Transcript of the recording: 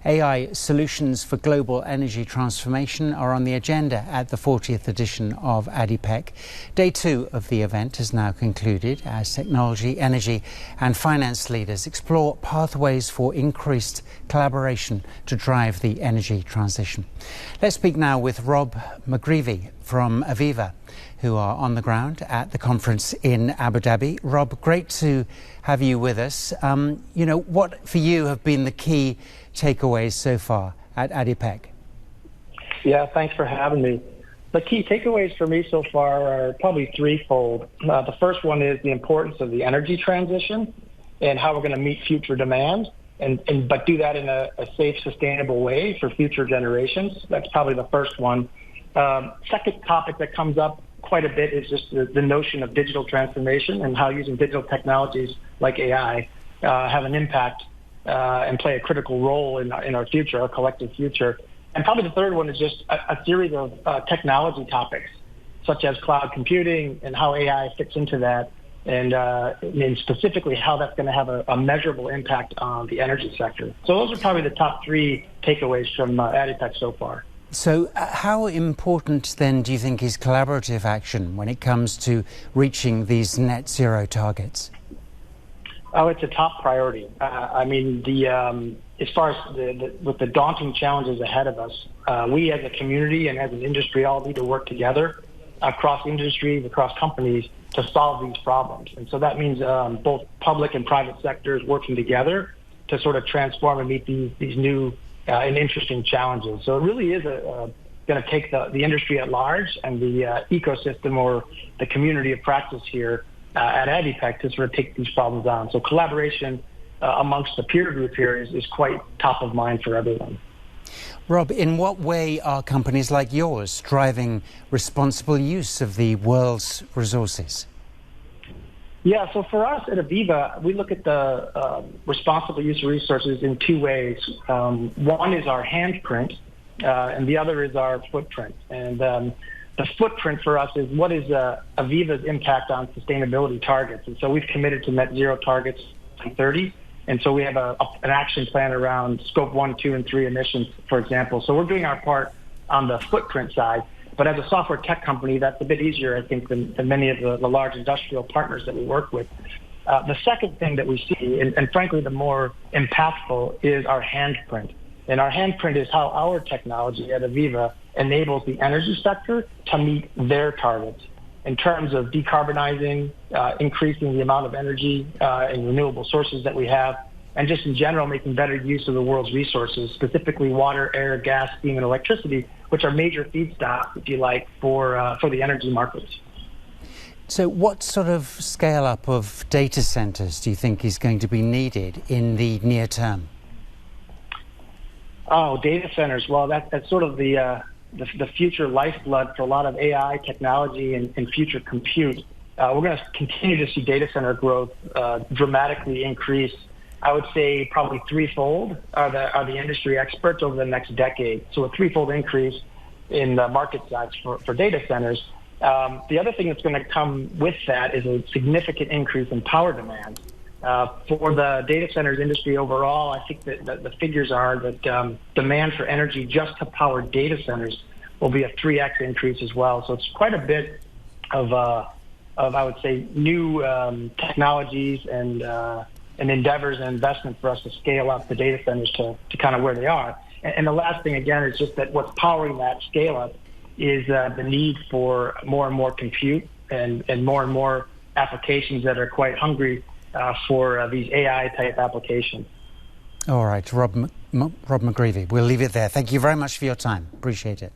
AI solutions for global energy transformation are on the agenda at the 40th edition of ADIPEC. Day 2 of the event has now concluded as technology, energy and finance leaders explore pathways for increased collaboration to drive the energy transition. Let's speak now with Rob McGreevy from AVEVA, who are on the ground at the conference in Abu Dhabi. Rob, great to have you with us. What for you have been the key takeaways so far at ADIPEC? Yeah, thanks for having me. The key takeaways for me so far are probably threefold. The first one is the importance of the energy transition and how we're going to meet future demand, but do that in a safe, sustainable way for future generations. That's probably the first one. Second topic that comes up quite a bit is just the notion of digital transformation and how using digital technologies like AI have an impact and play a critical role in our future, our collective future. And probably the third one is just a series of technology topics, such as cloud computing and how AI fits into that, and specifically how that's going to have a measurable impact on the energy sector. So those are probably the top three takeaways from ADIPEC so far. So how important then do you think is collaborative action when it comes to reaching these net zero targets? Oh, it's a top priority. As far as with the daunting challenges ahead of us, we as a community and as an industry all need to work together across industries, across companies to solve these problems. And so that means both public and private sectors working together to sort of transform and meet these new and interesting challenges. So it really is going to take the industry at large and the ecosystem or the community of practice here at ADIPEC to sort of take these problems on. So collaboration amongst the peer group here is quite top of mind for everyone. Rob, in what way are companies like yours driving responsible use of the world's resources? Yeah, so for us at AVEVA, we look at the responsible use of resources in two ways. One is our handprint, and the other is our footprint. And the footprint for us is what is AVEVA's impact on sustainability targets. And so we've committed to net zero targets by 2030. And so we have an action plan around scope 1, 2, and 3 emissions, for example. So we're doing our part on the footprint side. But as a software tech company, that's a bit easier, I think, than many of the large industrial partners that we work with. The second thing that we see, and frankly the more impactful, is our handprint. And our handprint is how our technology at AVEVA enables the energy sector to meet their targets in terms of decarbonizing, increasing the amount of energy and renewable sources that we have, and just in general making better use of the world's resources, specifically water, air, gas, steam, and electricity, which are major feedstocks, if you like, for the energy markets. So what sort of scale-up of data centers do you think is going to be needed in the near term? Oh, data centers. Well, that's sort of the future lifeblood for a lot of AI technology and future compute. We're going to continue to see data center growth dramatically increase. I would say probably threefold are the industry experts over the next decade. So a threefold increase in the market size for data centers. The other thing that's going to come with that is a significant increase in power demand. For the data centers industry overall, I think that the figures are that demand for energy just to power data centers will be a 3x increase as well. So it's quite a bit of I would say, new technologies and endeavors and investment for us to scale up the data centers to kind of where they are. And the last thing, again, is just that what's powering that scale up is the need for more and more compute and more applications that are quite hungry for these AI-type applications. All right, Rob McGreevy, we'll leave it there. Thank you very much for your time. Appreciate it.